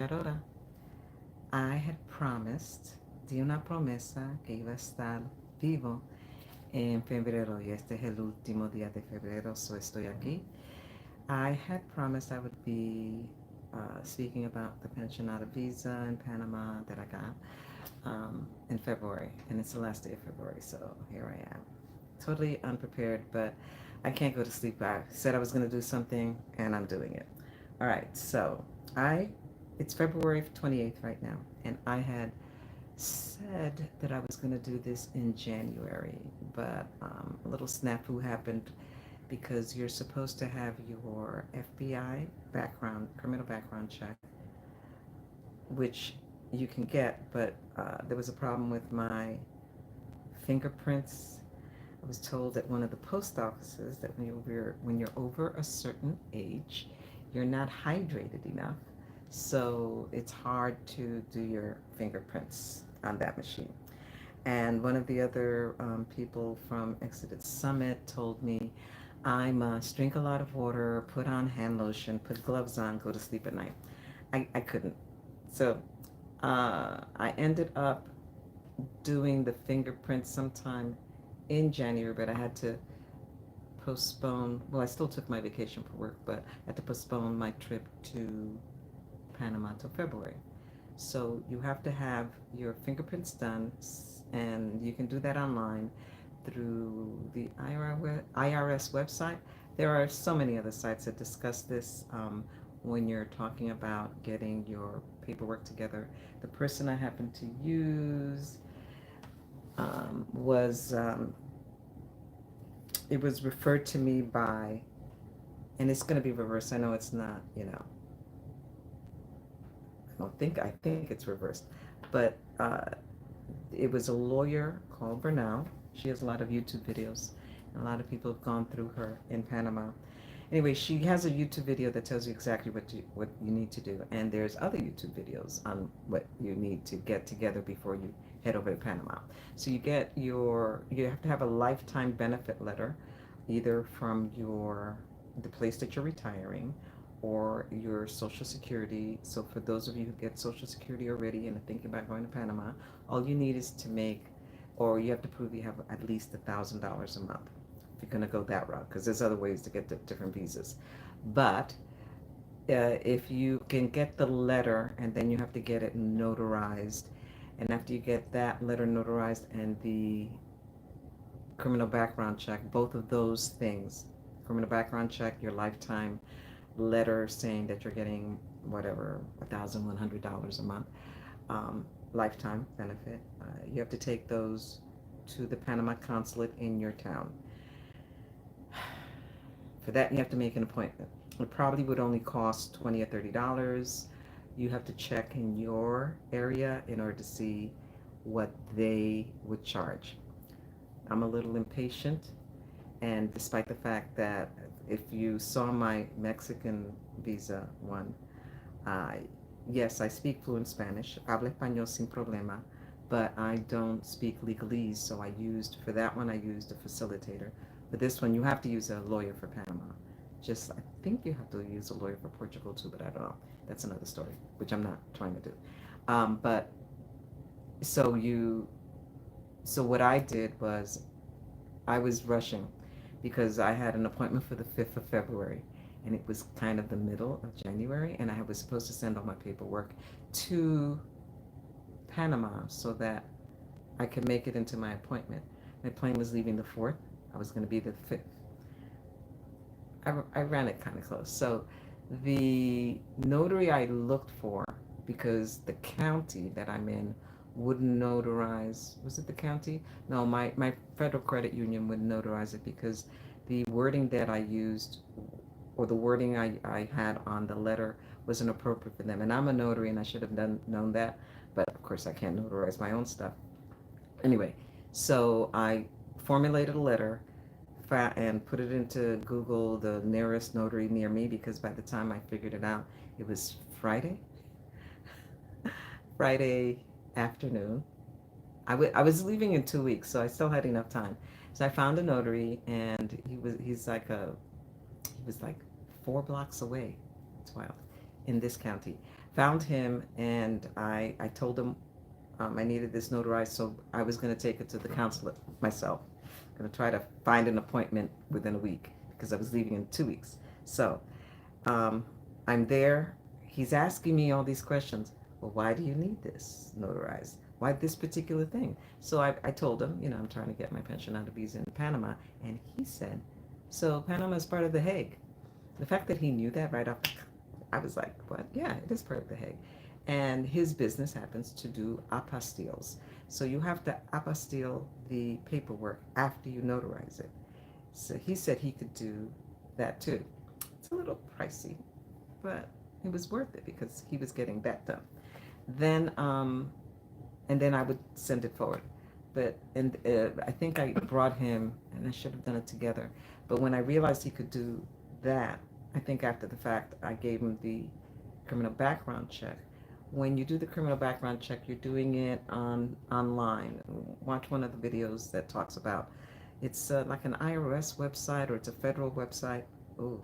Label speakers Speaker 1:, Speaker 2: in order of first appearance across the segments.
Speaker 1: Ahora, I had promised, di una promesa que iba a estar vivo en febrero y este es el último día de febrero, so estoy aquí. I had promised I would be speaking about the Pensionado Visa in Panama that I got in February, and it's the last day of February, so here I am. Totally unprepared, but I can't go to sleep. I said I was going to do something, and I'm doing it. All right, so I, it's February 28th right now, and I had said that I was going to do this in January, but a little snafu happened because you're supposed to have your FBI background, criminal background check, which you can get, but there was a problem with my fingerprints. I was told at one of the post offices that when you're over a certain age, you're not hydrated enough, so it's hard to do your fingerprints on that machine. And one of the other people from Exodus Summit told me I must drink a lot of water, put on hand lotion, put gloves on, go to sleep at night. I couldn't. So I ended up doing the fingerprints sometime in January, but I had to postpone. Well, I still took my vacation for work, but I had to postpone my trip to Panama till February. So you have to have your fingerprints done, and you can do that online through the IRS website. There are so many other sites that discuss this when you're talking about getting your paperwork together. The person I happened to use was it was referred to me by, and it's going to be reversed. I know it's not, I think it's reversed, but it was a lawyer called Bernal. She has a lot of YouTube videos, and a lot of people have gone through her in Panama. Anyway, she has a YouTube video that tells you exactly what you need to do, and there's other YouTube videos on what you need to get together before you head over to Panama. So you have to have a lifetime benefit letter, either from the place that you're retiring, or your Social Security. So for those of you who get Social Security already and are thinking about going to Panama, all you need is to make, or you have to prove you have at least $1,000 a month if you're going to go that route, because there's other ways to get the different visas. But if you can get the letter, and then you have to get it notarized, and after you get that letter notarized and the criminal background check, both of those things, criminal background check, your lifetime letter saying that you're getting whatever, $1,100 a month, lifetime benefit, you have to take those to the Panama consulate in your town. For that, you have to make an appointment. It probably would only cost $20 or $30. You have to check in your area in order to see what they would charge. I'm a little impatient, and despite the fact that if you saw my Mexican visa one, uh, yes, I speak fluent Spanish, hablo español sin problema, but I don't speak legalese, so for that one, I used a facilitator. For this one, you have to use a lawyer for Panama. I think you have to use a lawyer for Portugal too, but I don't know. That's another story, which I'm not trying to do. But so so what I did was I was rushing because I had an appointment for the 5th of February, and it was kind of the middle of January, and I was supposed to send all my paperwork to Panama so that I could make it into my appointment. My plane was leaving the 4th. I was going to be the 5th. I ran it kind of close. So the notary I looked for, because the county that I'm in wouldn't notarize. Was it the county? No, my federal credit union would notarize it because the wording that I used, or the wording I had on the letter, wasn't appropriate for them. And I'm a notary, and I should have known that. But of course, I can't notarize my own stuff. Anyway, so I formulated a letter and put it into Google, the nearest notary near me, because by the time I figured it out, it was Friday afternoon. I was leaving in 2 weeks, so I still had enough time. So I found a notary, and he was like 4 blocks away. It's wild, in this county. Found him, and I told him I needed this notarized, so I was going to take it to the consulate myself. I'm going to try to find an appointment within a week because I was leaving in 2 weeks. So um, I'm there. He's asking me all these questions. Well, why do you need this notarized? Why this particular thing? So I told him, I'm trying to get my pensionado visa in Panama. And he said, so Panama is part of The Hague. The fact that he knew that right off, I was like, what? Yeah, it is part of The Hague. And his business happens to do apostilles. So you have to apostille the paperwork after you notarize it. So he said he could do that too. It's a little pricey, but it was worth it because he was getting that done. Then, and then I would send it forward. But and I think I brought him, and I should have done it together. But when I realized he could do that, I think after the fact, I gave him the criminal background check. When you do the criminal background check, you're doing it online. Watch one of the videos that talks about it's like an IRS website or it's a federal website. Oh,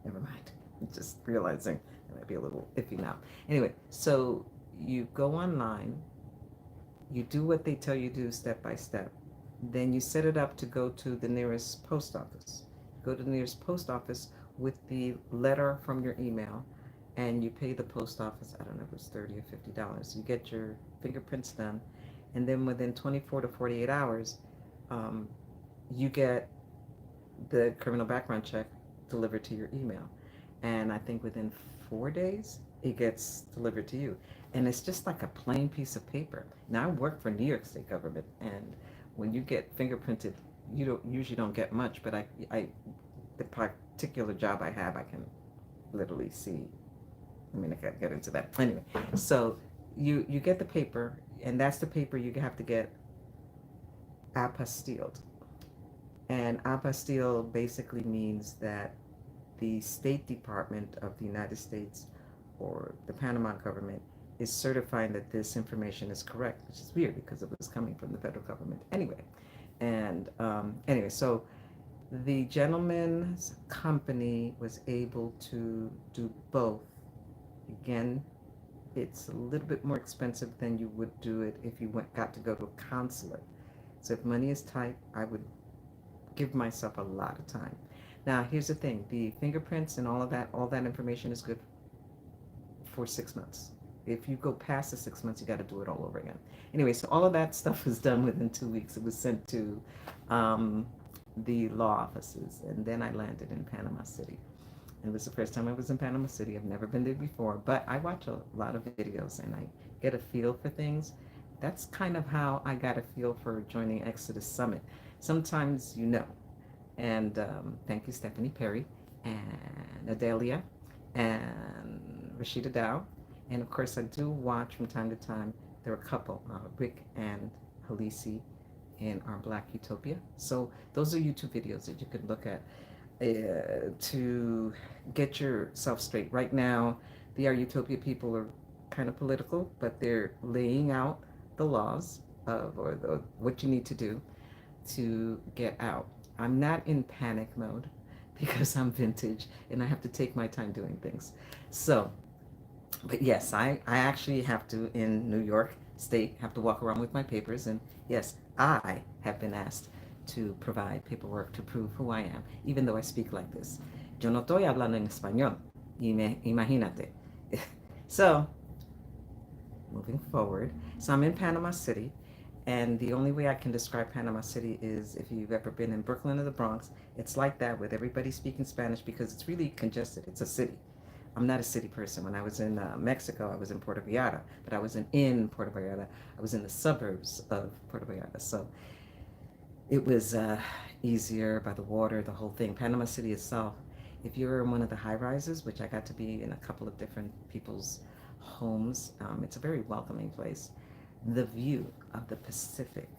Speaker 1: never mind. I'm just realizing it might be a little iffy now. Anyway, so you go online, you do what they tell you to do step by step. Then you set it up to go to the nearest post office. Go to the nearest post office with the letter from your email, and you pay the post office, I don't know if it's $30 or $50. You get your fingerprints done, and then within 24 to 48 hours, you get the criminal background check delivered to your email. And I think within 4 days, it gets delivered to you. And it's just like a plain piece of paper. Now, I work for New York State government, and when you get fingerprinted, you usually don't get much, but the particular job I have, I can literally see. I mean, I can't get into that. Anyway, so you get the paper, and that's the paper you have to get apostilled. And apostille basically means that the State Department of the United States or the Panama government is certifying that this information is correct, which is weird because it was coming from the federal government anyway. And anyway, so the gentleman's company was able to do both. Again, it's a little bit more expensive than you would do it if you got to go to a consulate. So if money is tight, I would give myself a lot of time. Now, here's the thing. The fingerprints and all that information is good for 6 months. If you go past the 6 months, you got to do it all over again. Anyway, so all of that stuff was done within 2 weeks. It was sent to the law offices, and then I landed in Panama City. It was the first time I was in Panama City. I've never been there before, but I watch a lot of videos and I get a feel for things. That's kind of how I got a feel for joining Exodus Summit. Sometimes you know. And thank you, Stephanie Perry and Adelia and Rashida Dow. And of course, I do watch from time to time. There are a couple, Rick and Halisi in Our Black Utopia. So those are YouTube videos that you could look at to get yourself straight. Right now, the Our Utopia people are kind of political, but they're laying out the laws of what you need to do to get out. I'm not in panic mode because I'm vintage and I have to take my time doing things. So, but yes, I actually have to, in New York State, have to walk around with my papers. And yes, I have been asked to provide paperwork to prove who I am, even though I speak like this. Yo no estoy hablando en español. Imagínate. So, moving forward. So I'm in Panama City. And the only way I can describe Panama City is if you've ever been in Brooklyn or the Bronx, it's like that with everybody speaking Spanish because it's really congested. It's a city. I'm not a city person. When I was in Mexico, I was in Puerto Vallarta, but I wasn't in Puerto Vallarta. I was in the suburbs of Puerto Vallarta. So it was easier by the water, the whole thing. Panama City itself, if you're in one of the high rises, which I got to be in a couple of different people's homes, it's a very welcoming place. The view of the Pacific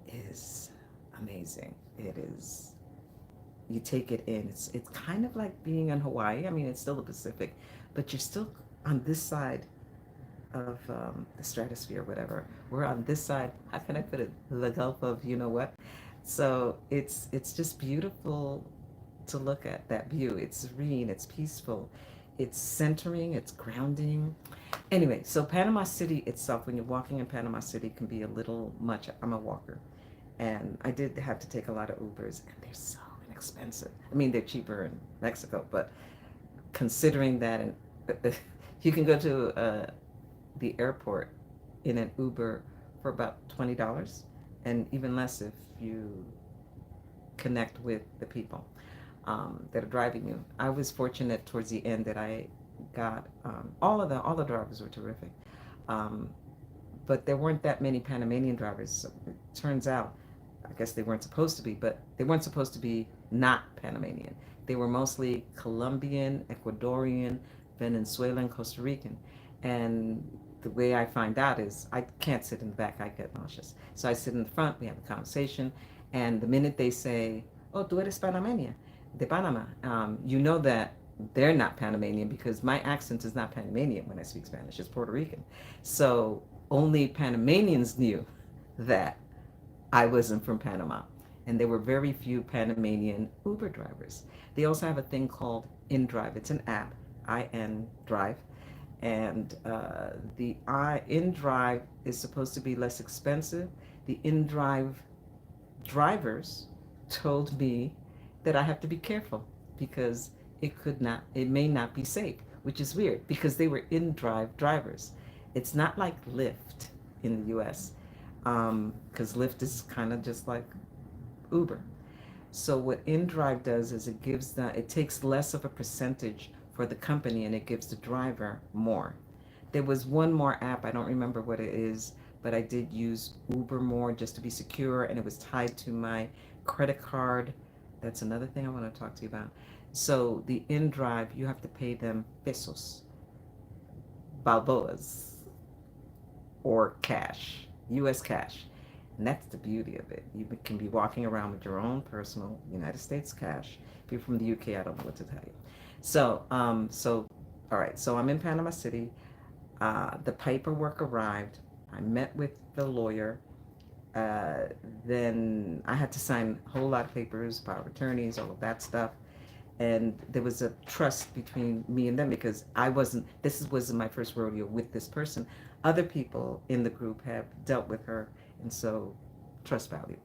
Speaker 1: is amazing. It is, you take it in. It's kind of like being in Hawaii. I mean, it's still the Pacific, but you're still on this side of the stratosphere, whatever. We're on this side. How can I put it? The Gulf of you know what? So it's just beautiful to look at that view. It's serene. It's peaceful. it's centering, it's grounding. Anyway, so Panama City itself, when you're walking in Panama City, can be a little much. I'm a walker, and I did have to take a lot of Ubers, and they're so inexpensive. I mean, they're cheaper in Mexico, but considering that, and you can go to the airport in an Uber for about $20, and even less if you connect with the people that are driving you. I was fortunate towards the end that I got all the drivers were terrific, um, but there weren't that many Panamanian drivers. So it turns out, I guess they weren't supposed to be, but they weren't supposed to be not Panamanian. They were mostly Colombian, Ecuadorian, Venezuelan, Costa Rican, and the way I find out is I can't sit in the back, I get nauseous. So I sit in the front, we have a conversation, and the minute they say, "Oh, tú eres panameña, de Panama," you know that they're not Panamanian because my accent is not Panamanian when I speak Spanish, it's Puerto Rican. So only Panamanians knew that I wasn't from Panama. And there were very few Panamanian Uber drivers. They also have a thing called InDrive. It's an app, IN Drive, and the InDrive is supposed to be less expensive. The InDrive drivers told me that I have to be careful because it may not be safe, which is weird because they were InDrive drivers. It's not like Lyft in the U.S. Because Lyft is kind of just like Uber. So what InDrive does is it takes less of a percentage for the company and it gives the driver more. There was one more app, I don't remember what it is, but I did use Uber more just to be secure and it was tied to my credit card. That's another thing I want to talk to you about. So the InDrive, you have to pay them pesos, balboas, or cash, US cash. And that's the beauty of it. You can be walking around with your own personal United States cash. If you're from the UK, I don't know what to tell you. So, all right. So I'm in Panama City. The paperwork arrived. I met with the lawyer. Uh, then I had to sign a whole lot of papers, power of attorneys, all of that stuff. And there was a trust between me and them because wasn't my first rodeo with this person. Other people in the group have dealt with her, and so trust value.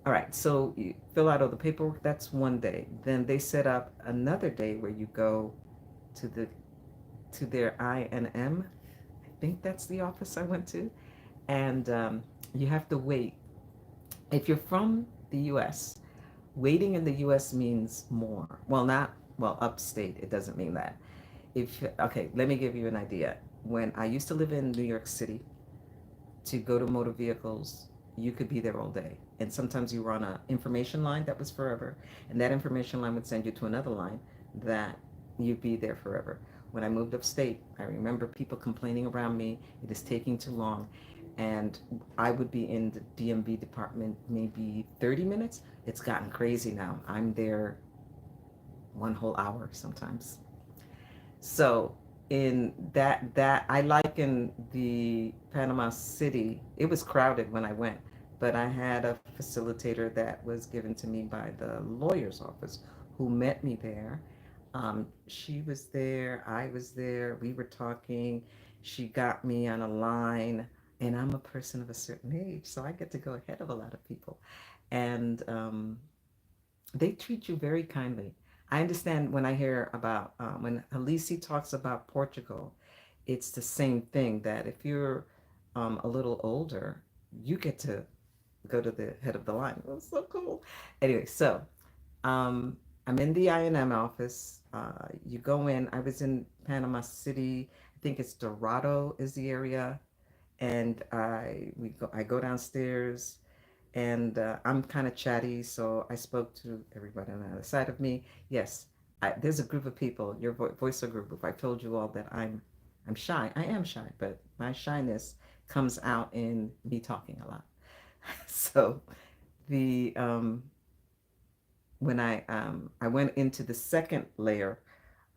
Speaker 1: All right, so you fill out all the paperwork. That's one day. Then they set up another day where you go to their INM. I think that's the office I went to, and you have to wait. If you're from the U.S., waiting in the U.S. means more. Well, upstate, it doesn't mean that. Okay, let me give you an idea. When I used to live in New York City, to go to motor vehicles, you could be there all day. And sometimes you were on an information line that was forever, and that information line would send you to another line that you'd be there forever. When I moved upstate, I remember people complaining around me, it is taking too long. And I would be in the DMV department maybe 30 minutes. It's gotten crazy now. I'm there one whole hour sometimes. So in that I liken the Panama City. It was crowded when I went, but I had a facilitator that was given to me by the lawyer's office who met me there. She was there, I was there, we were talking. She got me on a line, and I'm a person of a certain age, so I get to go ahead of a lot of people. And they treat you very kindly. I understand when I hear about when Halisi talks about Portugal, it's the same thing that if you're a little older, you get to go to the head of the line. It was so cool. Anyway, so um, I'm in the INM office. You go in. I was in Panama City. I think it's Dorado is the area, and I go downstairs, and I'm kind of chatty, so I spoke to everybody on the other side of me. Yes, there's a group of people, your voiceover group. I told you all that I'm shy. I am shy, but my shyness comes out in me talking a lot. So the when I went into the second layer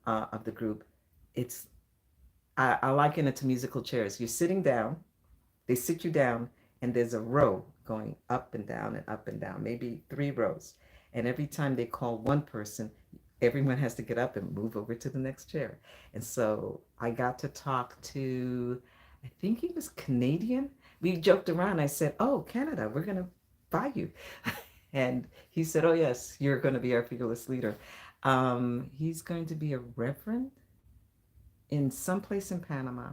Speaker 1: of the group, it's I liken it to musical chairs. You're sitting down, they sit you down, and there's a row going up and down and up and down, maybe 3 rows. And every time they call one person, everyone has to get up and move over to the next chair. And so I got to talk to, I think he was Canadian. We joked around. I said, "Oh, Canada, we're going to buy you." And he said, "Oh, yes, you're going to be our fearless leader." He's going to be a reverend in some place in Panama.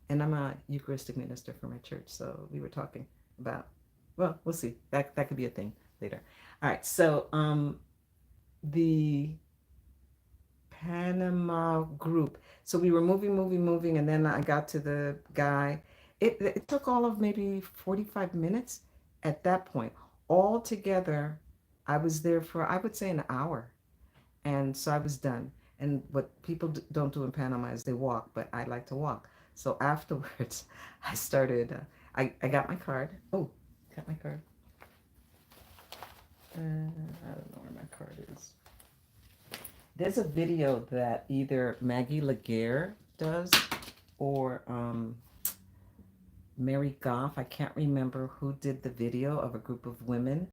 Speaker 1: And I'm a Eucharistic minister for my church. So we were talking about, well, we'll see. That could be a thing later. All right. So the Panama group. So we were moving, and then I got to the guy. It took all of maybe 45 minutes at that point. All together, I was there for, I would say, an hour. And so I was done. And what people don't do in Panama is they walk, but I like to walk. So afterwards, I started, I got my card. Oh, got my card. I don't know where my card is. There's a video that either Maggie Laguerre does or Mary Goff. I can't remember who did the video of a group of women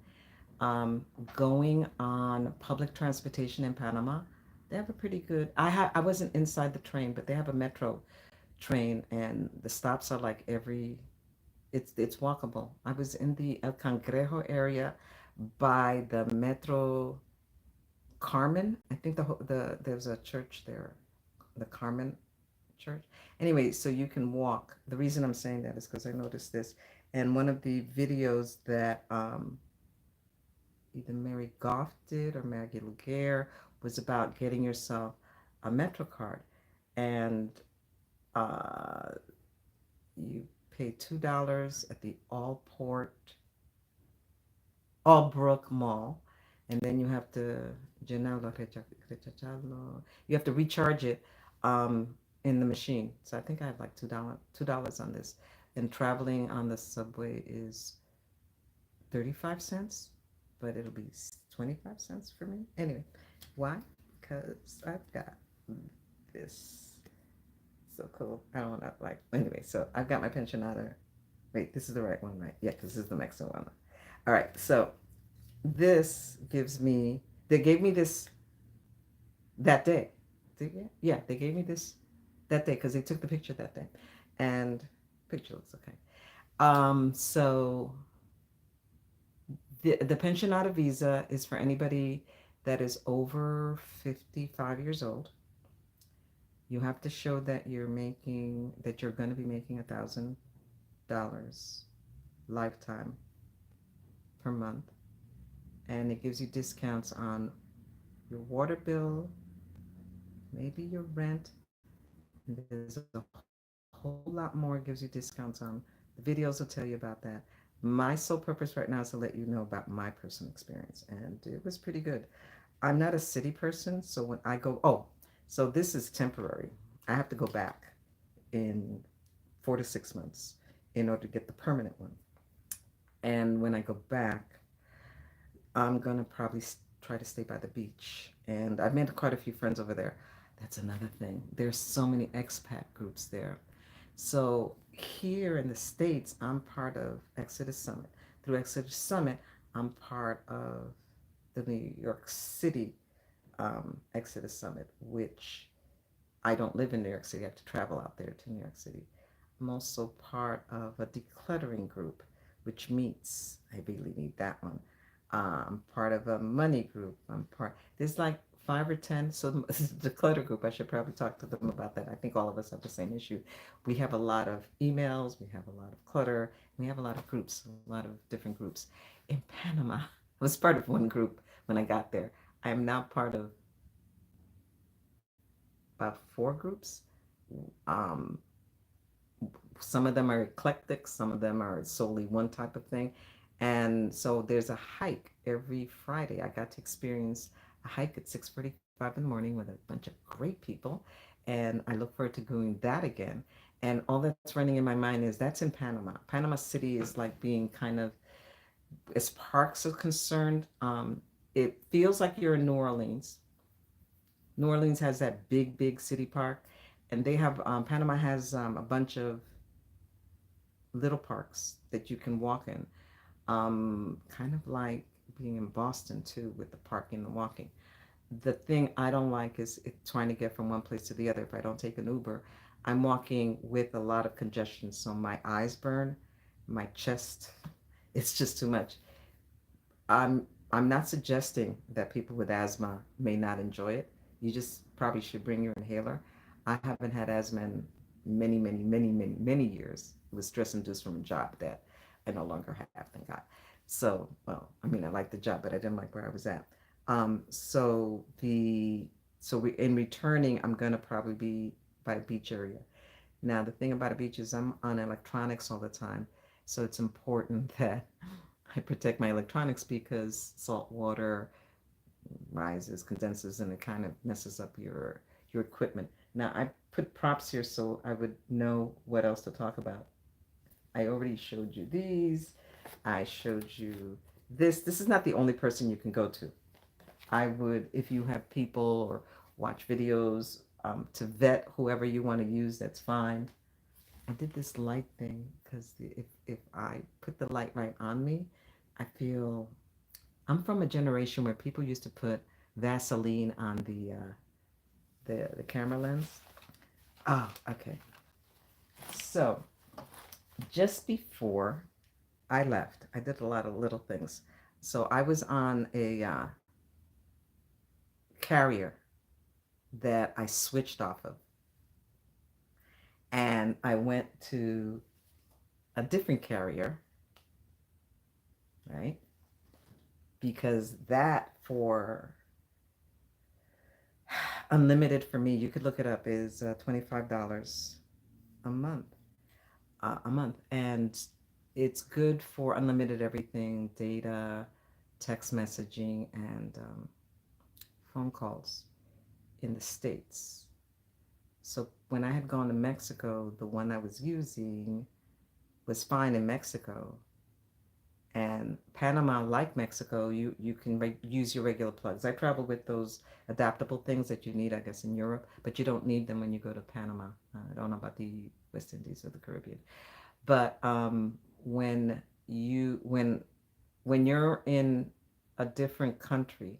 Speaker 1: going on public transportation in Panama. They have a pretty good. I wasn't inside the train, but they have a metro train, and the stops are like every. It's walkable. I was in the El Cangrejo area by the Metro Carmen. I think there's a church there, the Carmen Church. Anyway, so you can walk. The reason I'm saying that is because I noticed this, and one of the videos that either Mary Goff did or Maggie Laguerre was about getting yourself a Metro card, and uh, you pay $2 at the Allbrook Mall, and then you have to you have to recharge it in the machine. So I think I have like $2 on this, and traveling on the subway is 35 cents, but it'll be 25 cents for me. Anyway, why? Because I've got this. So cool. I don't want to like, anyway, so I've got my pensionado. Wait, this is the right one, right? Yeah, because this is the Mexican one. All right, so this gives me, they gave me this that day. Yeah, they gave me this that day because they took the picture that day. And picture looks okay. So the pensionado visa is for anybody that is over 55 years old. You have to show that you're going to be making $1,000 lifetime per month, and it gives you discounts on your water bill, maybe your rent. There's a whole lot more. It gives you discounts on the videos will tell you about that. My sole purpose right now is to let you know about my personal experience, and it was pretty good. I'm not a city person, so when I go, so this is temporary. I have to go back in 4 to 6 months in order to get the permanent one. And when I go back, I'm gonna probably try to stay by the beach. And I've made quite a few friends over there. That's another thing. There's so many expat groups there. So here in the States, I'm part of Exodus Summit. Through Exodus Summit, I'm part of the New York City Exodus Summit, which I don't live in New York City. I have to travel out there to New York City. I'm also part of a decluttering group, which meets. I really need that one. I'm part of a money group. There's like 5 or 10. So the clutter group, I should probably talk to them about that. I think all of us have the same issue. We have a lot of emails, we have a lot of clutter, we have a lot of groups, a lot of different groups. In Panama, I was part of one group when I got there. I am now part of about 4 groups. Um, some of them are eclectic, some of them are solely one type of thing. And so there's a hike every Friday. I got to experience a hike at 6:45 in the morning with a bunch of great people. And I look forward to doing that again. And all that's running in my mind is that's in Panama. Panama City is like being kind of, as parks are concerned, it feels like you're in New Orleans. New Orleans has that big city park. And they have, Panama has a bunch of little parks that you can walk in. Kind of like being in Boston too with the parking and walking. The thing I don't like is trying to get from one place to the other. If I don't take an Uber, I'm walking with a lot of congestion, so my eyes burn, my chest, it's just too much. I'm not suggesting that people with asthma may not enjoy it. You just probably should bring your inhaler. I haven't had asthma in many years. It was stress induced from a job that I no longer have, thank God. So, well, I mean, I liked the job, but I didn't like where I was at. So we in returning, I'm gonna probably be by a beach area. Now, the thing about a beach is I'm on electronics all the time, so it's important that I protect my electronics because salt water rises, condenses, and it kind of messes up your equipment. Now, I put props here so I would know what else to talk about. I already showed you these. I showed you this. This is not the only person you can go to. I would, if you have people or watch videos to vet whoever you want to use, that's fine. I did this light thing because if I put the light right on me, I feel I'm from a generation where people used to put Vaseline on the camera lens. Oh, okay. So just before I left, I did a lot of little things. So I was on a carrier that I switched off of, and I went to a different carrier, right? Because that for unlimited for me, you could look it up, is $25 a month. A month, and it's good for unlimited everything, data, text messaging, and phone calls in the States. So when I had gone to Mexico, the one I was using was fine in Mexico. And Panama, like Mexico, you can use your regular plugs. I travel with those adaptable things that you need, I guess, in Europe, but you don't need them when you go to Panama. I don't know about the West Indies or the Caribbean. But when you when you're in a different country,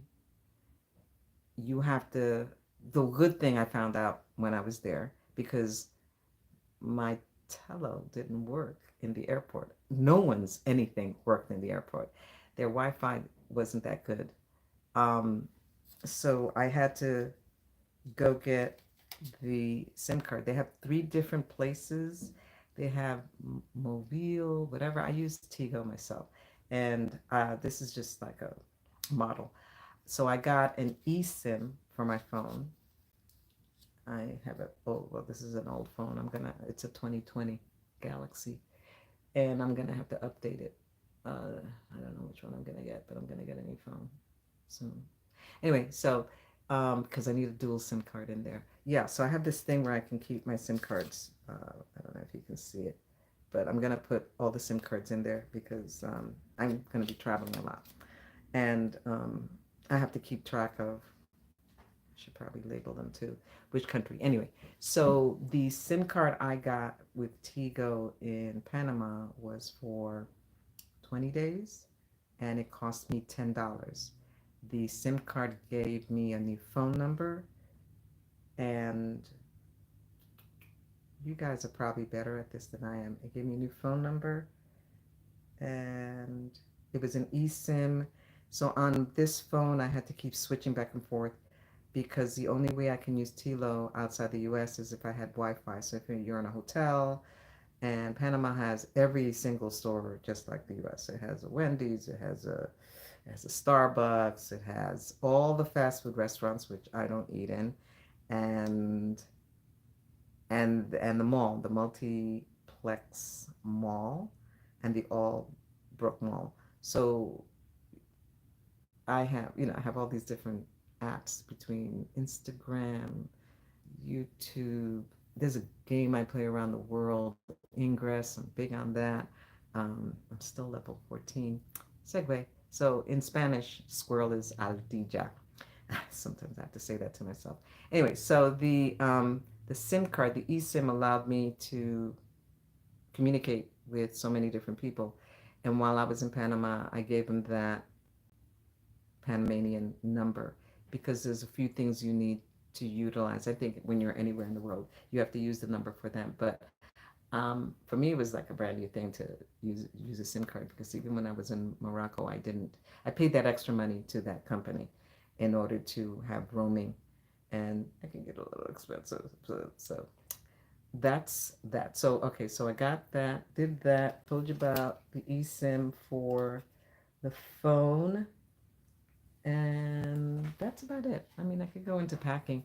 Speaker 1: you have to. The good thing I found out when I was there, because my Tello didn't work in the airport. No one's anything worked in the airport. Their Wi-Fi wasn't that good. Um, so I had to go get the SIM card. They have three different places. They have Mobile, whatever. I use Tigo myself, and this is just like a model. So I got an eSIM for my phone. I have a, oh well, this is an old phone. It's a 2020 Galaxy, and I'm gonna have to update it. I don't know which one I'm gonna get, but I'm gonna get a new phone soon. Anyway, so because I need a dual SIM card in there. Yeah, so I have this thing where I can keep my SIM cards. I don't know if you can see it, but I'm gonna put all the SIM cards in there because I'm gonna be traveling a lot, and I have to keep track of. I should probably label them too. Which country? Anyway, so the SIM card I got with Tigo in Panama was for 20 days, and it cost me $10. The SIM card gave me a new phone number, and you guys are probably better at this than I am. It gave me a new phone number, and it was an eSIM. So on this phone, I had to keep switching back and forth because the only way I can use Tilo outside the US is if I had Wi-Fi. So if you're in a hotel, and Panama has every single store just like the US. It has a Wendy's, it has a Starbucks, it has all the fast food restaurants, which I don't eat in, and the mall, the multiplex mall, and the Allbrook Mall. So I have all these different apps between Instagram, YouTube. There's a game I play around the world, Ingress. I'm big on that. I'm still level 14. Segue. So in Spanish, squirrel is ardilla. Sometimes I have to say that to myself. Anyway, so the SIM card, the eSIM, allowed me to communicate with so many different people. And while I was in Panama, I gave them that Panamanian number. because there's a few things you need to utilize. I think when you're anywhere in the world, you have to use the number for them. But for me, it was like a brand new thing to use a SIM card because even when I was in Morocco, I didn't. I paid that extra money to that company in order to have roaming, and it can get a little expensive. So that's that. So okay, so I got that, did that, told you about the eSIM for the phone, and that's about it. I mean, I could go into packing.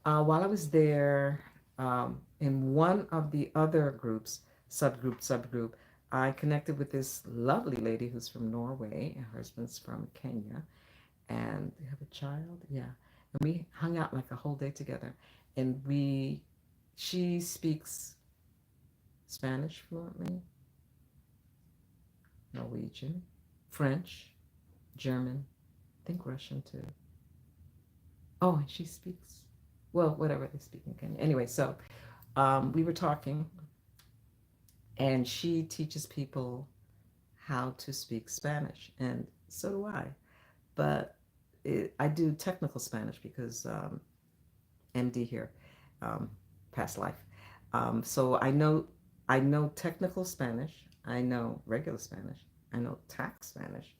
Speaker 1: While I was there, in one of the other groups, subgroup, I connected with this lovely lady who's from Norway. Her husband's from Kenya, and they have a child. Yeah, and we hung out like a whole day together. And she speaks Spanish fluently, Norwegian, French, German, I think Russian too. Oh, and she speaks, well, whatever they speak in Kenya. Anyway, so we were talking, and she teaches people how to speak Spanish, and so do I. But I do technical Spanish because MD here, um, past life. So I know technical Spanish. I know regular Spanish. I know tax Spanish.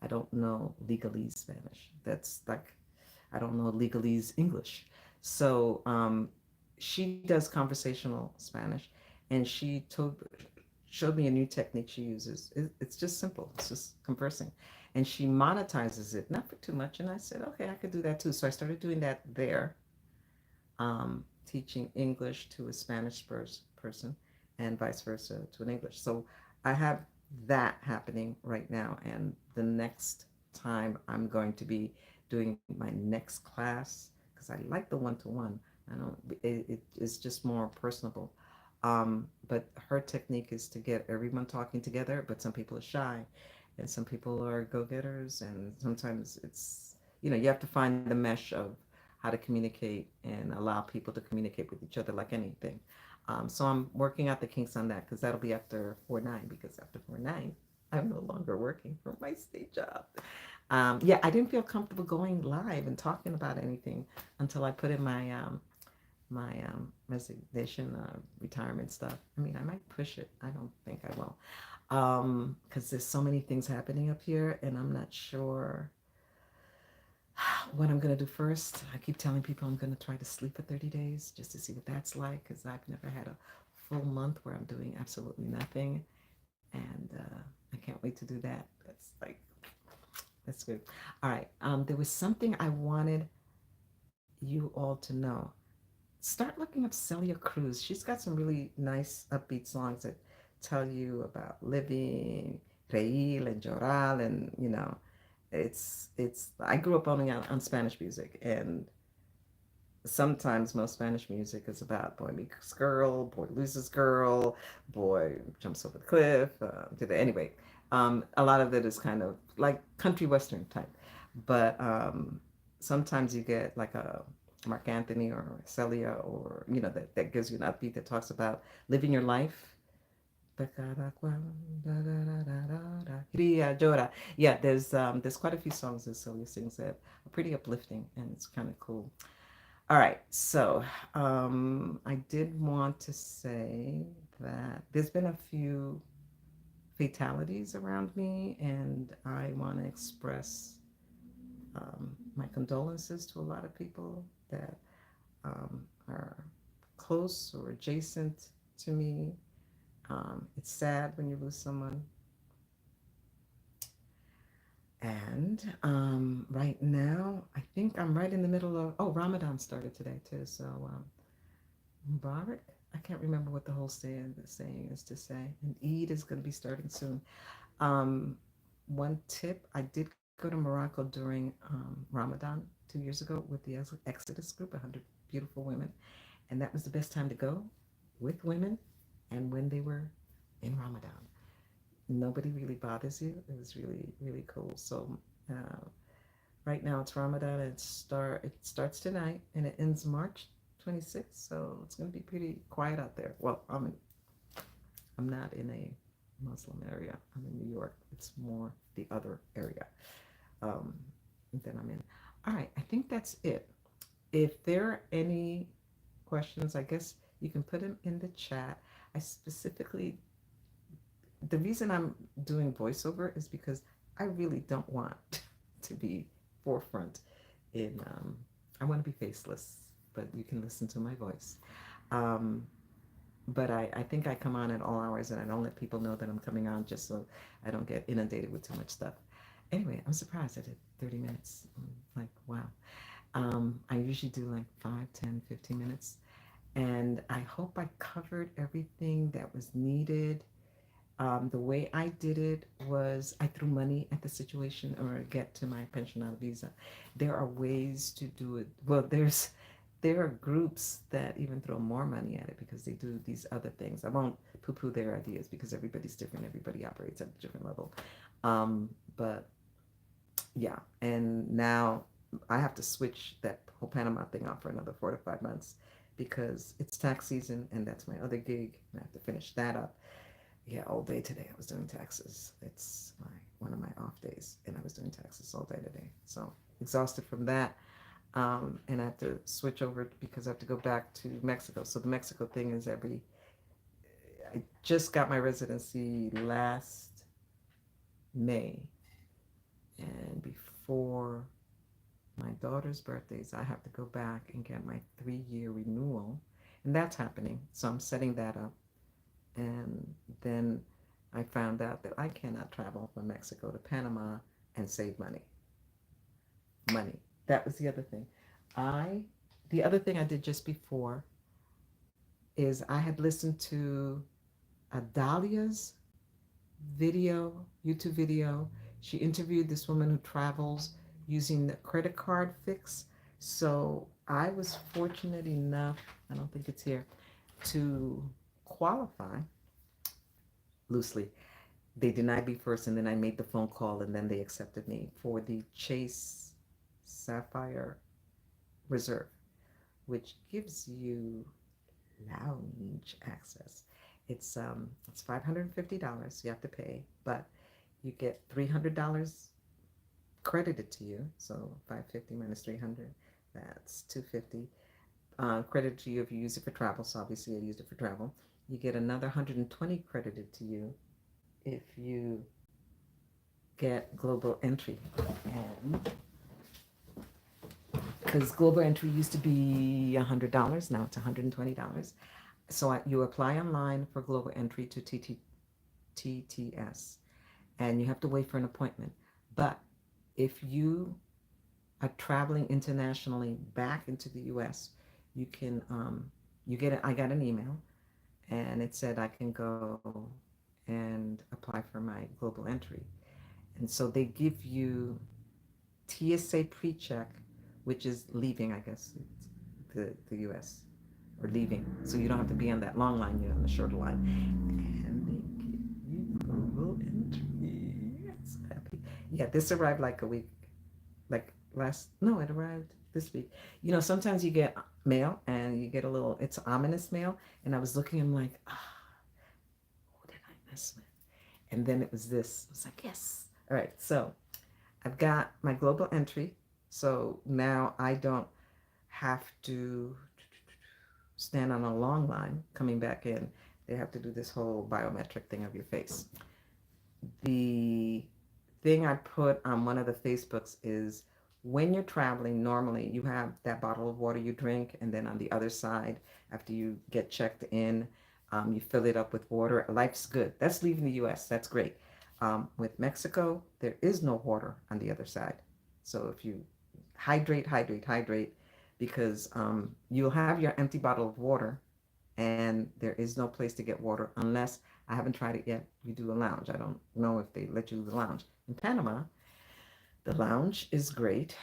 Speaker 1: I don't know legalese Spanish. That's like I don't know legalese English. So she does conversational Spanish, and showed me a new technique she uses. It's just simple. It's just conversing, and she monetizes it not for too much. And I said, okay, I could do that too. So I started doing that there, teaching English to a Spanish person and vice versa to an English. So I have that happening right now. And the next time I'm going to be doing my next class, because I like the one-to-one. I don't, it's just more personable. But her technique is to get everyone talking together, but some people are shy and some people are go-getters. And sometimes you have to find the mesh of how to communicate and allow people to communicate with each other like anything. So I'm working out the kinks on that because that'll be after 4/9, because after 4/9, I'm no longer working for my state job. Yeah, I didn't feel comfortable going live and talking about anything until I put in my resignation, retirement stuff. I mean, I might push it. I don't think I will, because there's so many things happening up here, and I'm not sure what I'm going to do first. I keep telling people I'm going to try to sleep for 30 days just to see what that's like, because I've never had a full month where I'm doing absolutely nothing. And I can't wait to do that. That's good. All right. There was something I wanted you all to know. Start looking up Celia Cruz. She's got some really nice upbeat songs that tell you about living, reír and llorar, and it's I grew up only on Spanish music, and sometimes most Spanish music is about boy meets girl, boy loses girl, boy jumps over the cliff. Anyway, a lot of it is kind of like country western type, but sometimes you get like a Mark Anthony or Celia, or that gives you an upbeat that talks about living your life. Yeah, there's quite a few songs that Celia sings that are pretty uplifting, and it's kind of cool. All right, so I did want to say that there's been a few fatalities around me, and I want to express my condolences to a lot of people that are close or adjacent to me. It's sad when you lose someone. And right now, I think I'm right in the middle of, Ramadan started today too. So Mubarak, I can't remember what the whole saying is to say. And Eid is going to be starting soon. One tip, I did go to Morocco during Ramadan 2 years ago with the Exodus group, 100 beautiful women. And that was the best time to go, with women and when they were in Ramadan. Nobody really bothers you. It was really, really cool. So right now it's Ramadan. It starts tonight and it ends March 26th. So it's going to be pretty quiet out there. Well, I'm not in a Muslim area. I'm in New York. It's more the other area than I'm in. All right, I think that's it. If there are any questions, I guess you can put them in the chat. I specifically, the reason I'm doing voiceover is because I really don't want to be forefront in, I want to be faceless, but you can listen to my voice. Um, but I think I come on at all hours and I don't let people know that I'm coming on just so I don't get inundated with too much stuff. Anyway, I'm surprised I did 30 minutes. Like, wow. I usually do like 5, 10, 15 minutes. And I hope I covered everything that was needed. The way I did it was I threw money at the situation or get to my pensionado visa. There are ways to do it. Well, there are groups that even throw more money at it because they do these other things. I won't poo-poo their ideas because everybody's different. Everybody operates at a different level. But yeah, and now I have to switch that whole Panama thing off for another 4 to 5 months because it's tax season and that's my other gig and I have to finish that up. Yeah, all day today I was doing taxes. It's one of my off days and I was doing taxes all day today. So exhausted from that. And I have to switch over because I have to go back to Mexico. So the Mexico thing is I just got my residency last May. And before my daughter's birthdays, I have to go back and get my 3-year renewal. And that's happening. So I'm setting that up. And then I found out that I cannot travel from Mexico to Panama and save money. Money. That was the other thing. The other thing I did just before is I had listened to Adalia's YouTube video. She interviewed this woman who travels using the credit card fix. So I was fortunate enough, I don't think it's here, to qualify loosely. They denied me first, and then I made the phone call, and then they accepted me for the Chase Sapphire Reserve, which gives you lounge access. It's $550 you have to pay, but you get $300 credited to you. So 550 minus 300, that's 250. Credited to you if you use it for travel. So obviously I used it for travel. You get another 120 credited to you if you get global entry. And because global entry used to be $100, now it's $120. So you apply online for global entry to TTS, and you have to wait for an appointment. But if you are traveling internationally back into the U.S., you can I got an email, and it said I can go and apply for my global entry, and so they give you TSA pre-check, which is leaving, I guess, the U.S. or leaving, so you don't have to be on that long line, you're on the shorter line, and they give you global entry. I'm so happy. Yeah, this arrived like a week, it arrived this week. Sometimes you get mail and you get it's ominous mail, and I was looking, I'm like, who did I mess with? And then it was this. I was like, yes. All right, so I've got my global entry, so now I don't have to stand on a long line coming back in. They have to do this whole biometric thing of your face. The thing I put on one of the Facebooks is when you're traveling, normally you have that bottle of water you drink, and then on the other side, after you get checked in, you fill it up with water. Life's good. That's leaving the U.S. That's great. With Mexico, there is no water on the other side. So if you hydrate, because you'll have your empty bottle of water, and there is no place to get water unless, I haven't tried it yet, you do a lounge. I don't know if they let you do the lounge. In Panama, the lounge is great.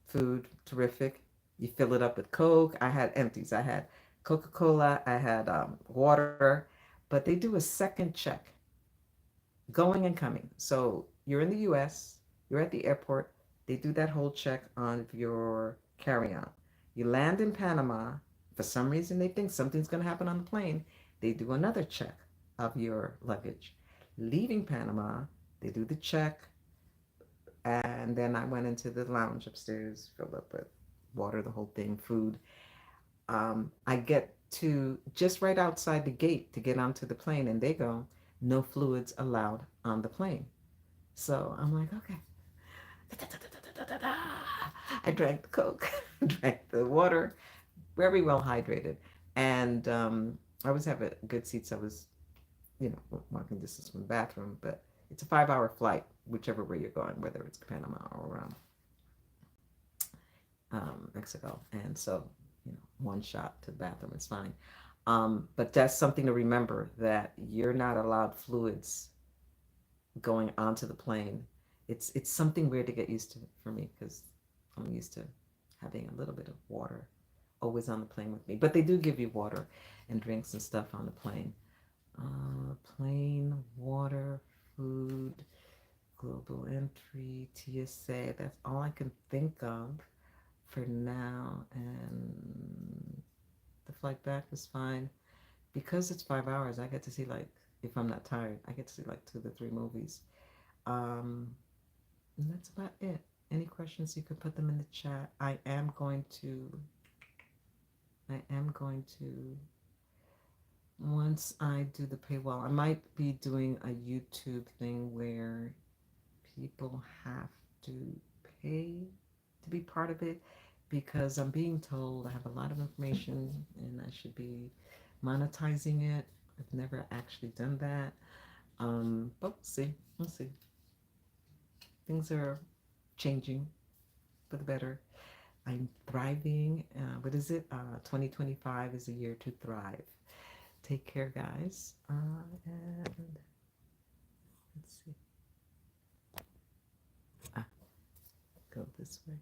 Speaker 1: Food, terrific. You fill it up with Coke. I had empties. I had Coca-Cola. I had water. But they do a second check, going and coming. So you're in the U.S., you're at the airport, they do that whole check on your carry-on. You land in Panama, for some reason they think something's going to happen on the plane, they do another check of your luggage. Leaving Panama, they do the check And then I went into the lounge upstairs, filled up with water, the whole thing, food. I get to just right outside the gate to get onto the plane, and they go, no fluids allowed on the plane. So I'm like, okay. I drank the Coke, drank the water, very well hydrated. And I always have a good seats. I was, walking distance from the bathroom, but it's a 5 hour flight, whichever way you're going, whether it's Panama or Mexico. And so, one shot to the bathroom is fine. But that's something to remember, that you're not allowed fluids going onto the plane. It's something weird to get used to for me, because I'm used to having a little bit of water always on the plane with me. But they do give you water and drinks and stuff on the plane. Plane, water, food, global entry, TSA. That's all I can think of for now. And the flight back was fine. Because it's 5 hours, I get to see, like, if I'm not tired, I get to see like 2 to 3 movies. And that's about it. Any questions, you can put them in the chat. I am going to, once I do the paywall, I might be doing a YouTube thing where people have to pay to be part of it, because I'm being told I have a lot of information and I should be monetizing it. I've never actually done that. But we'll see. We'll see. Things are changing for the better. I'm thriving. What is it? 2025 is a year to thrive. Take care, guys. And let's see. Go this way.